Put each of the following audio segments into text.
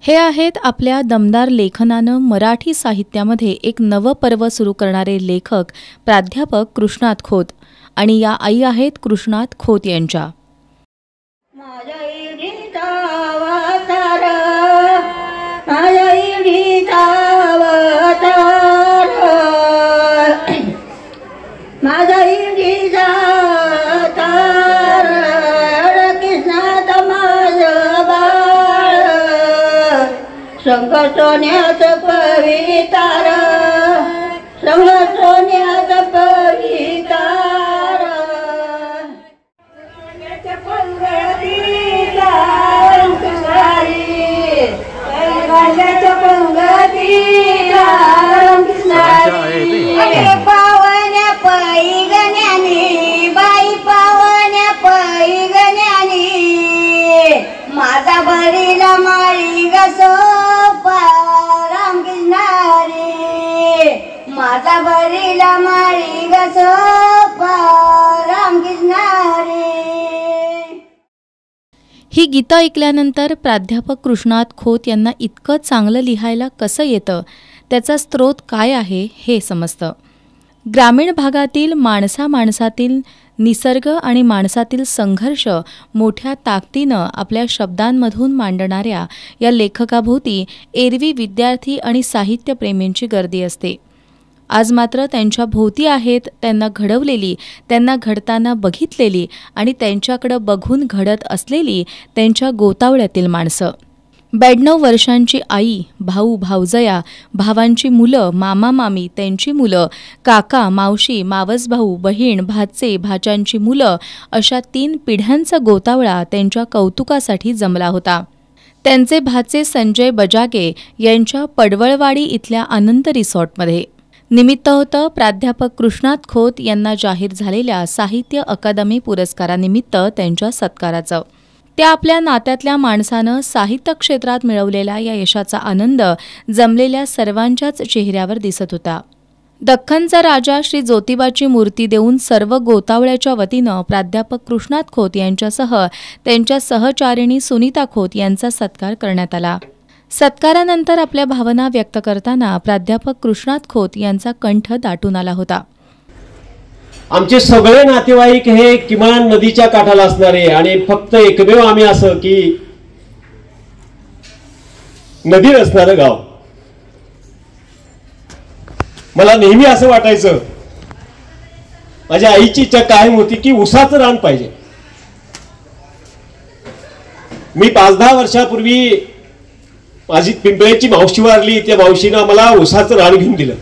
हे आहेत आपल्या दमदार लेखनानं मराठी साहित्यामध्ये एक नवं पर्व सुरू करणारे लेखक प्राध्यापक कृष्णात खोत आणि या आई आहेत कृष्णात खोत यांच्या. संग सोन्याचं पवितार, संग सोन्याचं पवितार, पंगतीला कृष्णारी, पंगतीला कृष्णारी, पावण्या पैगण्यानी, बाई पावण्या पैगण्यानी, माझा बरीला माळी गसो माझा बरीला माळी गसोपा राम कृष्णारी. ही गीतं ऐकल्यानंतर प्राध्यापक कृष्णात खोत यांना इतकं चांगलं लिहायला कसं येतं, त्याचा स्रोत काय आहे हे समजतं. ग्रामीण भागातील माणसातील निसर्ग आणि माणसातील संघर्ष मोठ्या ताकदीनं आपल्या शब्दांमधून मांडणाऱ्या या लेखकाभोवती एरवी विद्यार्थी आणि साहित्यप्रेमींची गर्दी असते. आज मात्र त्यांच्या भोवती आहेत त्यांना घडवलेली, त्यांना घडताना बघितलेली आणि त्यांच्याकडं बघून घडत असलेली त्यांच्या गोतावळ्यातील माणसं. 92 वर्षांची आई, भाऊ भाऊजया, भावांची मुलं, मामा मामी, त्यांची मुलं, काका मावशी, मावस भाऊ, बहीण, भाचे, भाच्यांची मुलं अशा 3 पिढ्यांचा गोतावळा त्यांच्या कौतुकासाठी जमला होता. त्यांचे भाचे संजय बजागे यांच्या पडवळवाडी इथल्या आनंद रिसॉर्टमध्ये. निमित्त होतं प्राध्यापक कृष्णात खोत यांना जाहीर झालेल्या साहित्य अकादमी पुरस्कारानिमित्त त्यांच्या सत्काराचं. त्या आपल्या नात्यातल्या माणसानं साहित्य क्षेत्रात मिळवलेल्या या यशाचा आनंद जमलेल्या सर्वांच्याच चेहऱ्यावर दिसत होता. दख्खनचा राजा श्री ज्योतिबाची मूर्ती देऊन सर्व गोतावळ्याच्या वतीनं प्राध्यापक कृष्णात खोत यांच्यासह त्यांच्या सहचारिणी सुनीता खोत यांचा सत्कार करण्यात आला. सत्कारानंतर आपल्या भावना व्यक्त करताना प्राध्यापक कृष्णात खोत यांचा कंठ दाटून आला होता. आमचे सगळे नातेवाईक हे किमान नदीच्या काठाला असणारे आणि फक्त एकमेव आम्ही असं की नदी असणारं गाव. मला नेहमी असं वाटायचं, माझ्या आईची इच्छा कायम होती की उसाचं रान पाहिजे. मी 5-10 वर्षापूर्वी माझी पिंपळ्याची मावशी वारली, त्या मावशीनं मला उसाचं रान घेऊन दिलं.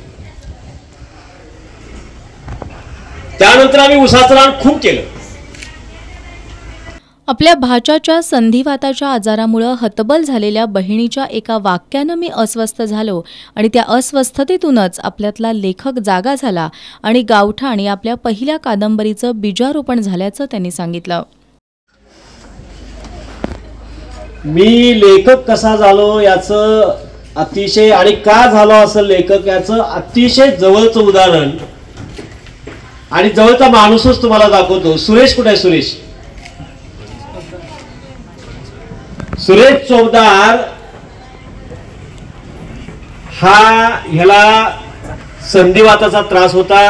त्यानंतर आम्ही उसाचं रान खूप केलं. आपल्या भाच्याच्या संधिवाताच्या आजारामुळे हतबल झालेल्या बहिणीच्या एका वाक्यानं मी अस्वस्थ झालो आणि त्या अस्वस्थतेतूनच आपल्यातला लेखक जागा झाला आणि गावठाण या आपल्या पहिल्या कादंबरीचं बीजारोपण झाल्याचं त्यांनी सांगितलं. मी लेखक कसा झालो याचं अतिशय आणि का झालो असं लेखक याचं अतिशय जवळचं उदाहरण आणि जवळचा माणूसच तुम्हाला दाखवतो. सुरेश कुठे आहे? सुरेश चौदार ह्याला संधिवाताचा त्रास होता.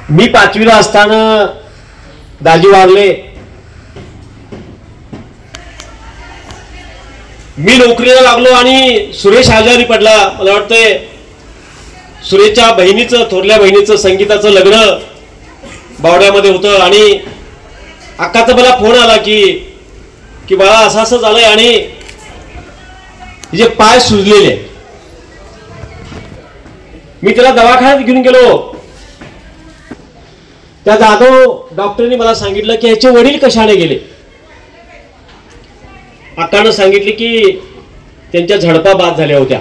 मी 5वीला असताना दाजी वारले. मी नोकरीला लागलो आणि सुरेश आजारी पडला. मला वाटतंय सुरेशच्या बहिणीचं, थोरल्या बहिणीचं संगीताचं लग्न बावड्यामध्ये होतं आणि अक्काचा मला फोन आला की बाळा असं असं झालंय आणि तिचे पाय सुजलेले. मी त्याला दवाखान्यात घेऊन गेलो. त्या जाधव डॉक्टरनी मला सांगितलं की ह्याचे वडील कशाने गेले. अक्कानं सांगितले की त्यांच्या झडपा बाद झाल्या होत्या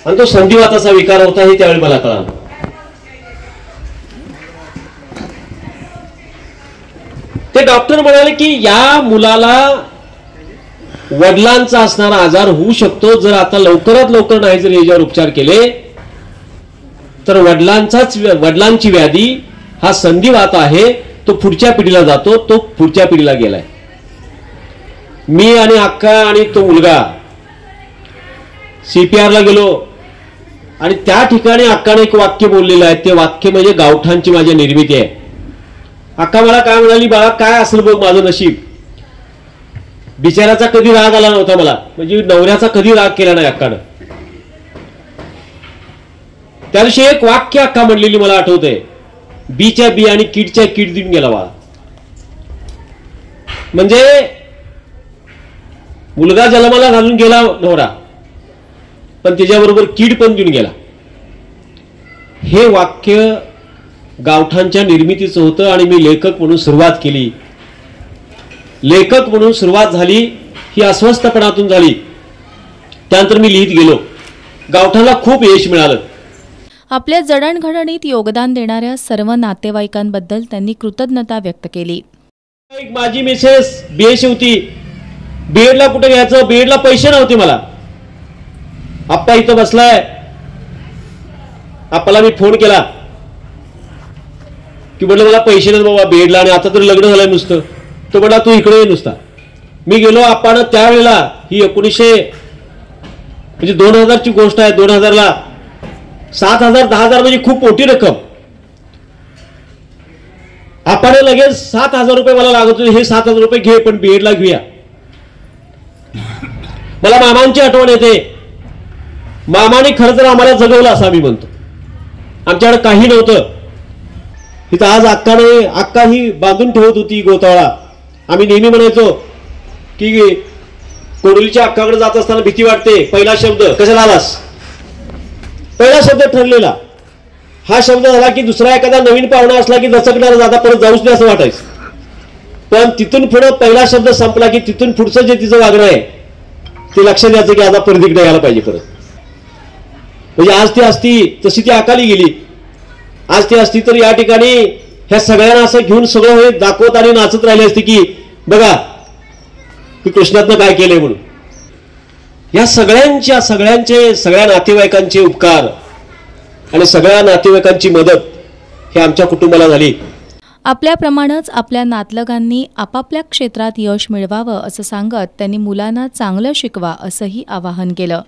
आणि तो संधिवाताचा विकार होता हे त्यावेळी मला कळालं. ते डॉक्टर म्हणाले की या मुलाला वडिलांचा असणारा आजार होऊ शकतो. जर आता लवकरात लवकर नाही जर याच्यावर उपचार केले तर वडिलांची व्याधी हा संधिवात आहे, तो पुढच्या पिढीला जातो, तो पुढच्या पिढीला गेलाय. मी आणि अक्का आणि तो मुलगा CPRला गेलो आणि त्या ठिकाणी अक्काने एक वाक्य बोललेलं आहे. ते वाक्य म्हणजे गावठांची माझी निर्मिती आहे. अक्का मला काय म्हणाली, बाळा काय असेल बघ माझं नशीब, बिचाराचा कधी राग आला नव्हता मला, म्हणजे नवऱ्याचा कधी राग केला नाही अक्कानं. त्या दिवशी एक वाक्य अक्का म्हणलेली मला आठवतंय, बीच्या बी आणि कीडच्या कीड देऊन गेला बाळा. म्हणजे मुलगा जन्माला घालून गेला नवरा, पण त्याच्याबरोबर कीड पण देऊन गेला. हे वाक्य गावठांच्या निर्मितीचं होतं आणि मी लेखक म्हणून सुरुवात केली. लेखक म्हणून सुरुवात झाली ही अस्वस्थपणातून झाली. त्यानंतर मी लिहित गेलो. गावठांना खूप यश मिळालं. आपल्या जडणघडणीत योगदान देणाऱ्या सर्व नातेवाईकांबद्दल त्यांनी कृतज्ञता व्यक्त केली. एक माझी मिसेस BH होती. बीएडला कुठे घ्यायचं, बीएडला पैसे नव्हते मला. आप्पा इथं बसलाय, आप्पाला मी फोन केला की म्हटलं मला पैसे नाही बाबा बीएडला, आणि आता तर लग्न झालंय नुसतं. तो म्हटला तू इकडे ये नुसता. मी गेलो. आप्पानं त्यावेळेला ही 1900 म्हणजे 2000ची गोष्ट आहे. 2000ला 7,000 10,000 म्हणजे खूप मोठी रक्कम. आप्पाने लगेच 7,000 रुपये मला लागत होते. हे 7,000 रुपये घे, पण बीएडला घेऊया. मला मामांची आठवण येते. मामाने खरं तर आम्हाला जगवलं असं आम्ही म्हणतो. आमच्याकडे काही नव्हतं. इथं आज अक्का ही बांधून ठेवत होती गोतावळा. आम्ही नेहमी म्हणायचो की कोडोलीच्या अक्काकडे जात असताना भीती वाटते. पहिला शब्द कशाला आलास, पहिला शब्द ठरलेला. हा शब्द झाला की दुसरा एखादा नवीन पाहुणा असला की दचकणार, आता परत जाऊच नाही असं वाटायचं. पण तिथून पुढे पहिला शब्द संपला की तिथून पुढचं जे तिचं वागणं आहे ते लक्षात द्यायचं की आता परत इकडे यायला पाहिजे परत. म्हणजे आज ती असती तशी ती अकाली गेली. आज ती असती तर या ठिकाणी ह्या सगळ्यांना असं घेऊन सगळं हे दाखवत आणि नाचत राहिली असती की बघा की कृष्णातनं काय केलंय म्हणून. या सगळ्या नातेवाईकांचे उपकार आणि सगळ्या नातेवाईकांची मदत हे आमच्या कुटुंबाला झाली. आपल्याप्रमाणेच आपल्या नातलगांनी आपापल्या क्षेत्रात यश मिळवावं असं सांगत त्यांनी मुलांना चांगलं शिकवा असंही आवाहन केलं.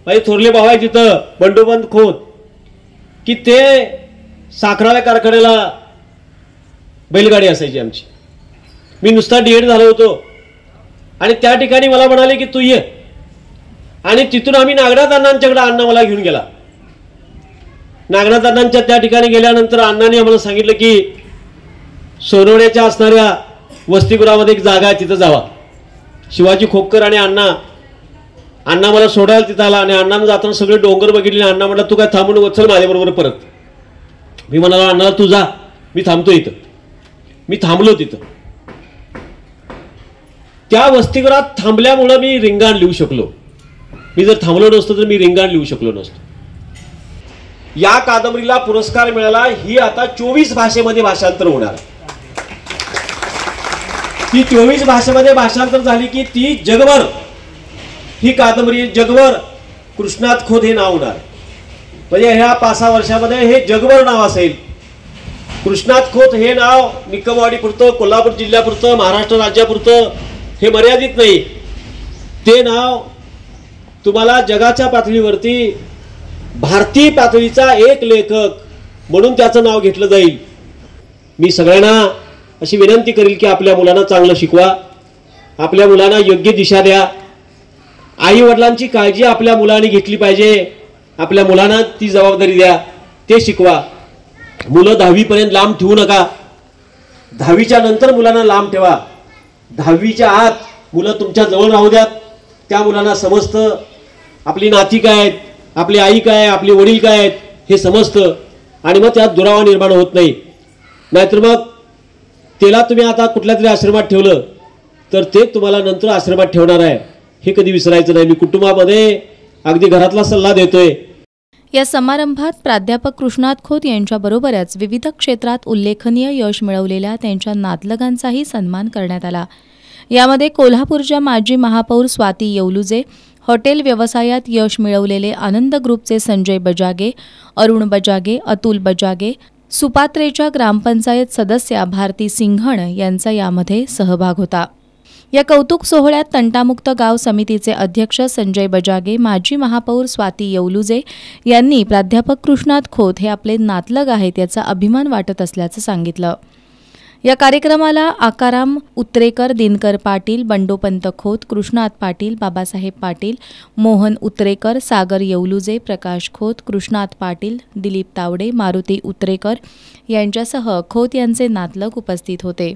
माझे थोरले भाऊ आहे तिथं बंडोबंद खोत, की ते साखराव्या कारखान्याला बैलगाडी असायची आमची. मी नुसता D.Ed झालो होतो आणि त्या ठिकाणी मला म्हणाले की तू ये, आणि तिथून आम्ही नागनाथ अण्णांच्याकडे अण्णा मला घेऊन गेला. नागनाथ अण्णांच्या त्या ठिकाणी गेल्यानंतर अण्णांनी आम्हाला सांगितलं की सोनवड्याच्या असणाऱ्या वसतिगृहामध्ये एक जागा आहे, तिथं जावा. शिवाजी खोपकर आणि अण्णा मला सोडायला तिथं आला, आणि अण्णानं जाताना सगळे डोंगर बघितले. अण्णा म्हटलं तू काय थांबून वचल माझ्याबरोबर परत. मी म्हणाला अण्णा तू जा, मी थांबतो इथं. मी थांबलो तिथं. त्या वसतिगृहात थांबल्यामुळं मी रिंगाण लिहू शकलो. मी जर थांबलो नसतो तर मी रिंगाण लिहू शकलो नसतो. या कादंबरीला पुरस्कार मिळाला. ही आता 24 भाषेमध्ये भाषांतर होणार. ती 24 भाषेमध्ये भाषांतर झाली की ती जगभर, ही कादंबरी जगभर कृष्णात खोत हे नाव होणार. म्हणजे ह्या 5-6 वर्षामध्ये हे जगभर नाव असेल. कृष्णात खोत हे नाव निकमवाडी पुरतं, कोल्हापूर जिल्ह्यापुरतं, महाराष्ट्र राज्यापुरतं हे मर्यादित नाही. ते नाव तुम्हाला जगाच्या पातळीवरती भारतीय पातळीचा एक लेखक म्हणून त्याचं नाव घेतलं जाईल. मी सगळ्यांना अशी विनंती करेल की आपल्या मुलांना चांगलं शिकवा, आपल्या मुलांना योग्य दिशा द्या. आई वडिलांची काळजी आपल्या मुलांनी घेतली पाहिजे. आपल्या मुलांना ती जबाबदारी द्या, ते शिकवा. मुलं 10वी पर्यंत लांब ठेवू नका. 10वीच्या नंतर मुलांना लांब ठेवा. 10वीच्या आत मुलं तुमच्या जवळ राहू द्यात. त्या मुलांना समजतं आपली नाती काय आहेत, आपली आई काय आहे, आपले वडील काय आहेत हे समजतं, आणि मग त्यात दुरावा निर्माण होत नाही. नाहीतर मग त्याला तुम्ही आता कुठल्या तरी आश्रमात ठेवलं तर ते तुम्हाला नंतर आश्रमात ठेवणार आहे, हे कधी विसरायचं नाही. मी कुटुंबामध्ये अगदी घरातला सल्ला देतोय. या समारंभात प्राध्यापक कृष्णात खोत यांच्याबरोबरच विविध क्षेत्रात उल्लेखनीय यश मिळवलेल्या त्यांच्या नातलगांचाही सन्मान करण्यात आला. यामध्ये कोल्हापूरच्या माजी महापौर स्वाती येवलुजे, हॉटेल व्यवसायात यश मिळवलेले आनंद ग्रुपचे संजय बजागे, अरुण बजागे, अतुल बजागे, सुपात्रेच्या ग्रामपंचायत सदस्या भारती सिंघण यांचा यामध्ये सहभाग होता. या कौतुक सोहळ्यात तंटामुक्त गाव समितीचे अध्यक्ष संजय बजागे, माजी महापौर स्वाती येवलुजे यांनी प्राध्यापक कृष्णात खोत हे आपले नातलग आहेत याचा अभिमान वाटत असल्याचं सांगितलं. या कार्यक्रमाला आकाराम उतरेकर, दिनकर पाटील, बंडोपंत खोत, कृष्णात पाटील, बाबासाहेब पाटील, मोहन उतरेकर, सागर येवलुजे, प्रकाश खोत, कृष्णात पाटील, दिलीप तावडे, मारुती उतरेकर यांच्यासह खोत यांचे नातलग उपस्थित होते.